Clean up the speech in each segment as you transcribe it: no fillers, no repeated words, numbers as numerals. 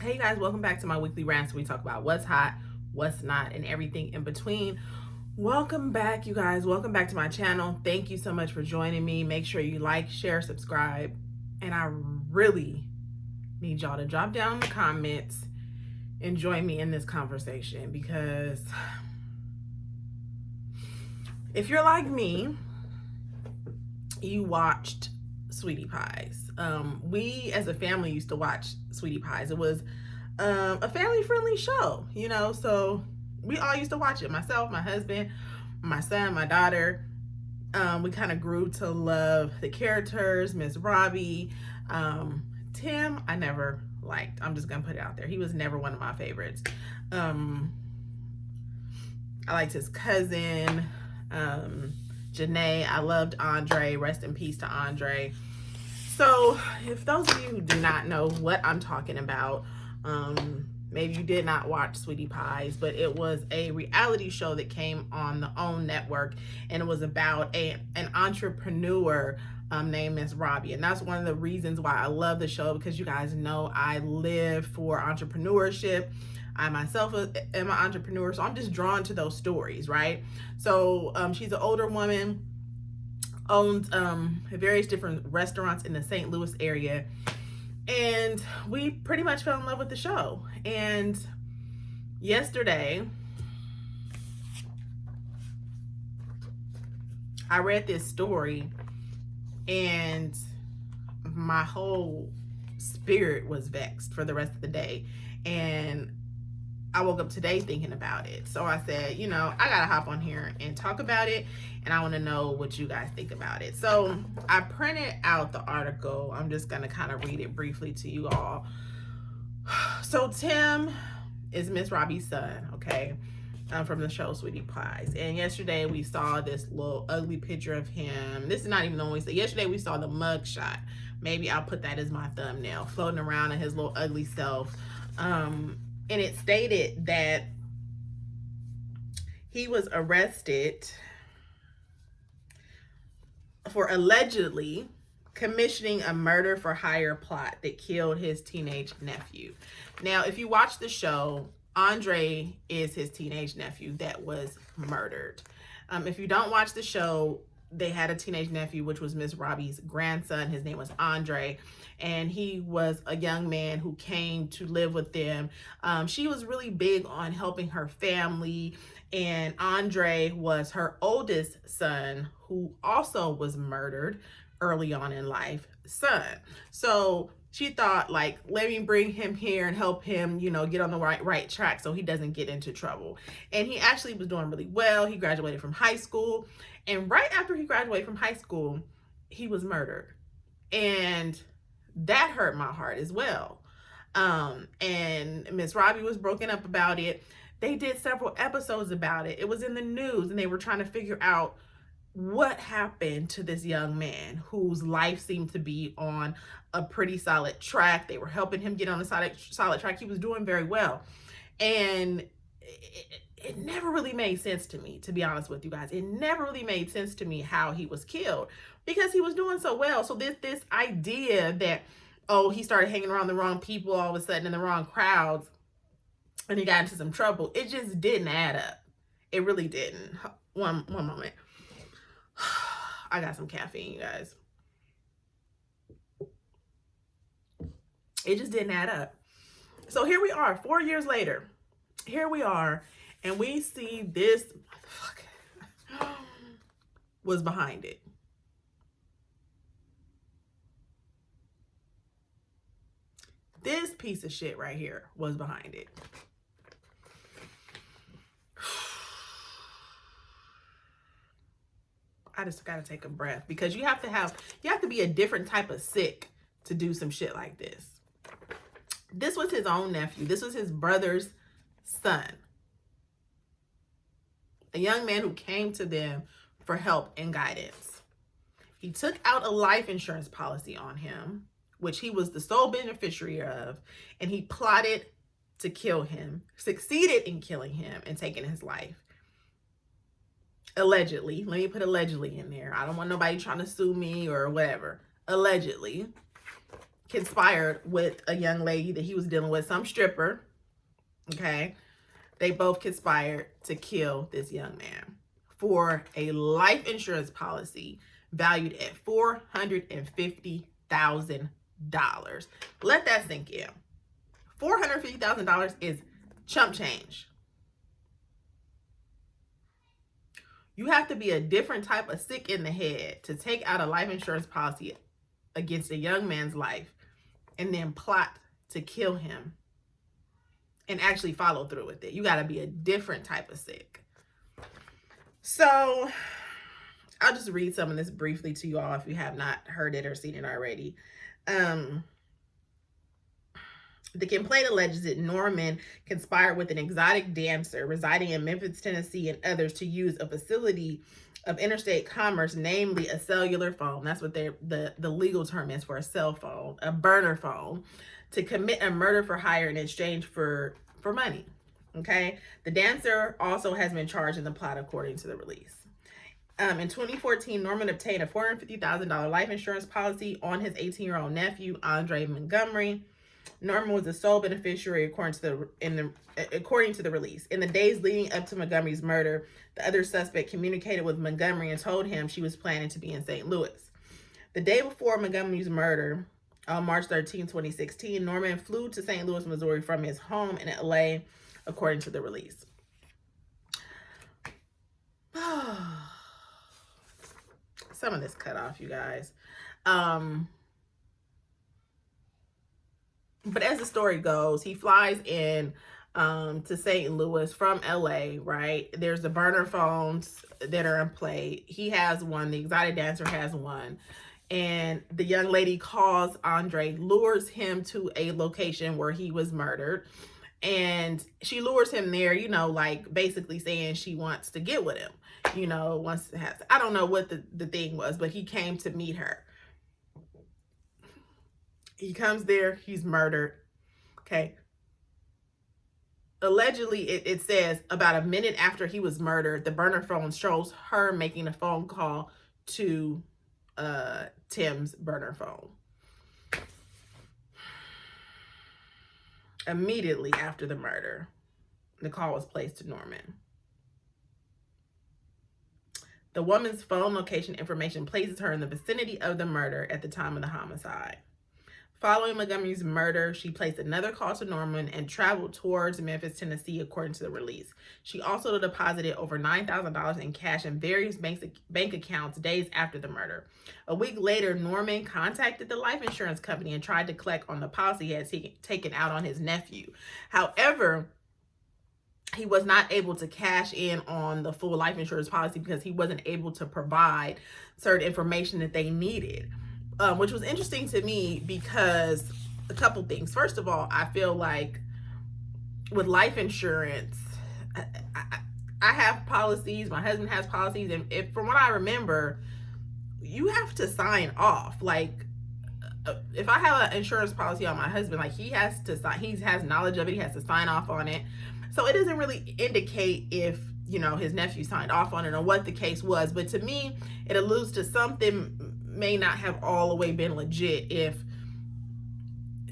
Hey you guys, welcome back to my weekly rants. We talk about what's hot, what's not, and everything in between. Welcome back, you guys. Welcome back to my channel. Thank you so much for joining me. Make sure you like, share, subscribe. And I really need y'all to drop down in the comments and join me in this conversation, because if you're like me, you watched Sweetie Pies. We as a family used to watch Sweetie Pies. It was a family-friendly show, you know, so we all used to watch it. Myself, my husband, my son, my daughter. We kind of grew to love the characters. Miss Robbie, Tim, I never liked. I'm just gonna put it out there. He was never one of my favorites. I liked his cousin, Janae. I loved Andre. Rest in peace to Andre. So if those of you who do not know what I'm talking about, maybe you did not watch Sweetie Pies, but it was a reality show that came on the OWN network, and it was about an entrepreneur named Miss Robbie. And that's one of the reasons why I love the show, because you guys know I live for entrepreneurship. I myself am an entrepreneur, so I'm just drawn to those stories, right? So she's an older woman, owns various different restaurants in the St. Louis area, and we pretty much fell in love with the show. And yesterday I read this story and my whole spirit was vexed for the rest of the day, and I woke up today thinking about it. So I said, you know, I gotta hop on here and talk about it, and I want to know what you guys think about it. So I printed out the article. I'm just gonna kind of read it briefly to you all. So Tim is Miss Robbie's son, okay, from the show Sweetie Pies. And yesterday we saw this little ugly picture of him. This is not even the only thing. Yesterday we saw the mug shot. Maybe I'll put that as my thumbnail, floating around in his little ugly self. And it stated that he was arrested for allegedly commissioning a murder for hire plot that killed his teenage nephew. Now, if you watch the show, Andre is his teenage nephew that was murdered. If you don't watch the show, they had a teenage nephew, which was Miss Robbie's grandson. His name was Andre, and he was a young man who came to live with them. She was really big on helping her family, and Andre was her oldest son, who also was murdered early on in life, son. So she thought, like, let me bring him here and help him, you know, get on the right track so he doesn't get into trouble. And he actually was doing really well. He graduated from high school, and right after he graduated from high school, he was murdered. And that hurt my heart as well. And Miss Robbie was broken up about it. They did several episodes about it. It was in the news, and they were trying to figure out what happened to this young man whose life seemed to be on a pretty solid track. They were helping him get on a solid track. He was doing very well. And it never really made sense to me, to be honest with you guys. It never really made sense to me how he was killed, because he was doing so well. So this idea that, oh, he started hanging around the wrong people all of a sudden in the wrong crowds and he got into some trouble, it just didn't add up. It really didn't. One moment. I got some caffeine, you guys. It just didn't add up. So here we are, 4 years later. Here we are, and we see this motherfucker was behind it. This piece of shit right here was behind it. I just gotta take a breath, because you have to be a different type of sick to do some shit like this. This was his own nephew. This was his brother's son. A young man who came to them for help and guidance. He took out a life insurance policy on him, which he was the sole beneficiary of, and he plotted to kill him, succeeded in killing him and taking his life. Allegedly. Let me put allegedly in there. I don't want nobody trying to sue me or whatever. Allegedly. conspired with a young lady that he was dealing with, some stripper. Okay. They both conspired to kill this young man for a life insurance policy valued at $450,000. Let that sink in. $450,000 is chump change. You have to be a different type of sick in the head to take out a life insurance policy against a young man's life and then plot to kill him and actually follow through with it. You got to be a different type of sick. So I'll just read some of this briefly to you all if you have not heard it or seen it already. The complaint alleges that Norman conspired with an exotic dancer residing in Memphis, Tennessee, and others to use a facility of interstate commerce, namely a cellular phone. That's what the legal term is for a cell phone, a burner phone, to commit a murder for hire in exchange for money. Okay. The dancer also has been charged in the plot, according to the release. In 2014, Norman obtained a $450,000 life insurance policy on his 18-year-old nephew, Andre Montgomery. Norman was the sole beneficiary according to the release. In the days leading up to Montgomery's murder, the other suspect communicated with Montgomery and told him she was planning to be in St. Louis. The day before Montgomery's murder, on March 13, 2016, Norman flew to St. Louis, Missouri from his home in LA, according to the release. Some of this cut off, you guys. But as the story goes, he flies in to St. Louis from LA, right? There's the burner phones that are in play. He has one. The exotic dancer has one. And the young lady calls Andre, lures him to a location where he was murdered. And she lures him there, you know, like basically saying she wants to get with him. You know, wants to have, I don't know what the thing was, but he came to meet her. He comes there, he's murdered. Okay. Allegedly, it says about a minute after he was murdered, the burner phone shows her making a phone call to Tim's burner phone. Immediately after the murder, the call was placed to Norman. The woman's phone location information places her in the vicinity of the murder at the time of the homicide. Following Montgomery's murder, she placed another call to Norman and traveled towards Memphis, Tennessee, according to the release. She also deposited over $9,000 in cash in various bank accounts days after the murder. A week later, Norman contacted the life insurance company and tried to collect on the policy he had taken out on his nephew. However, he was not able to cash in on the full life insurance policy because he wasn't able to provide certain information that they needed. Which was interesting to me because a couple things. First of all, I feel like with life insurance, I have policies, my husband has policies, and from what I remember, you have to sign off. Like, if I have an insurance policy on my husband, like he has to sign, he has knowledge of it, he has to sign off on it. So it doesn't really indicate if, you know, his nephew signed off on it or what the case was. But to me, it alludes to something may not have all the way been legit if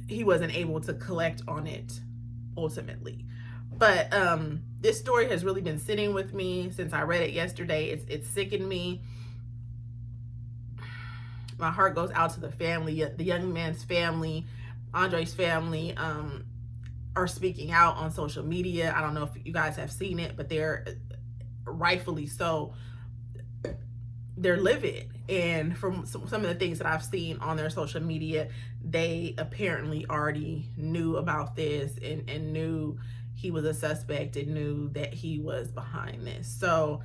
he wasn't able to collect on it ultimately. But this story has really been sitting with me since I read it yesterday. It's sickened me. My heart goes out to the family, the young man's family, Andre's family, are speaking out on social media. I don't know if you guys have seen it, but they're rightfully so. They're livid. And from some of the things that I've seen on their social media, they apparently already knew about this and knew he was a suspect and knew that he was behind this. So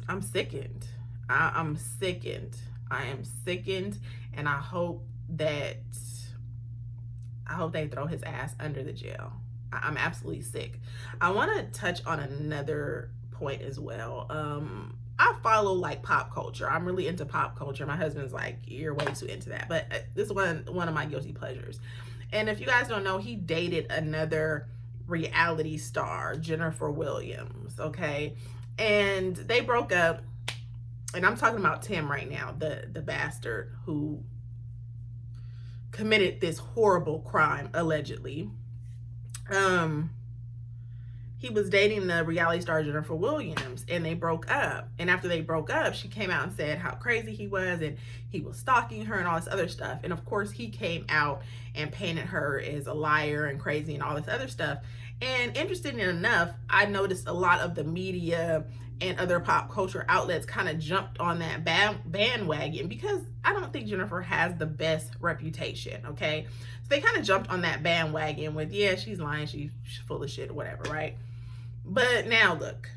I'm sickened. I'm sickened. I am sickened, and I hope they throw his ass under the jail. I'm absolutely sick. I want to touch on another point as well. I follow like pop culture. I'm really into pop culture. My husband's like, you're way too into that. But this is one of my guilty pleasures. And if you guys don't know, he dated another reality star, Jennifer Williams, okay? And they broke up. And I'm talking about Tim right now, the bastard who committed this horrible crime, allegedly. He was dating the reality star Jennifer Williams, and they broke up. And after they broke up, she came out and said how crazy he was, and he was stalking her and all this other stuff. And of course, he came out and painted her as a liar and crazy and all this other stuff. And interestingly enough, I noticed a lot of the media and other pop culture outlets kind of jumped on that bandwagon, because I don't think Jennifer has the best reputation, okay? So they kind of jumped on that bandwagon with, yeah, she's lying, she's full of shit or whatever, right? But now look.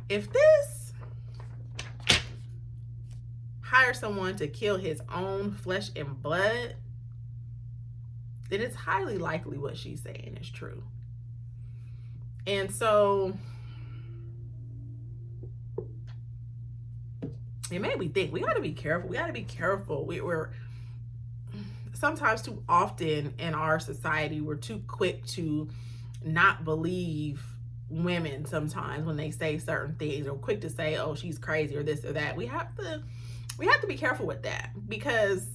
If this hires someone to kill his own flesh and blood, then it's highly likely what she's saying is true. And so it made me think we got to be careful. We're sometimes too often in our society, we're too quick to not believe women sometimes when they say certain things, or quick to say, oh, she's crazy or this or that. We have to be careful with that, because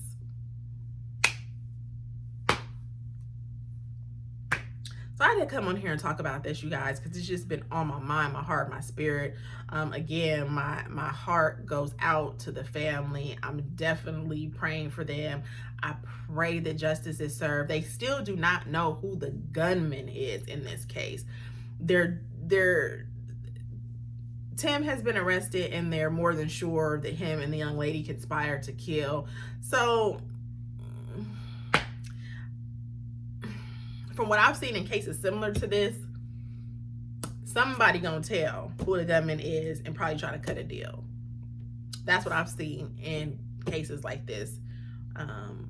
so I had to come on here and talk about this, you guys, because it's just been on my mind, my heart, my spirit. Again, my heart goes out to the family. I'm definitely praying for them. I pray that justice is served. They still do not know who the gunman is in this case. Tim has been arrested, and they're more than sure that him and the young lady conspired to kill. So from what I've seen in cases similar to this, somebody gonna tell who the gunman is and probably try to cut a deal. That's what I've seen in cases like this,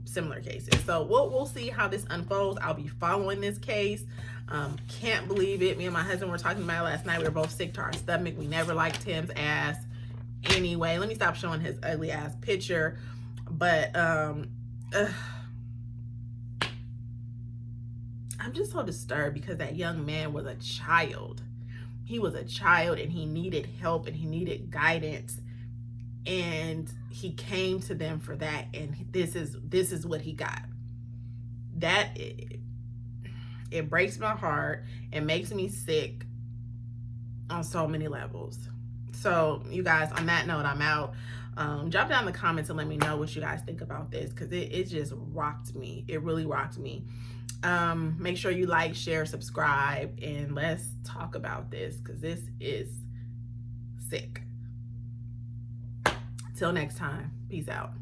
similar cases. So we'll see how this unfolds. I'll be following this case. Can't believe it. Me and my husband were talking about it last night. We were both sick to our stomach. We never liked Tim's ass. Anyway, let me stop showing his ugly ass picture. But I'm just so disturbed, because that young man was a child. He was a child, and he needed help, and he needed guidance, and he came to them for that, and this is what he got. That it breaks my heart. It makes me sick on so many levels. So you guys, on that note, I'm out. Drop down in the comments and let me know what you guys think about this, because it just rocked me. It really rocked me. Make sure you like, share, subscribe, and let's talk about this, because this is sick. Till next time, peace out.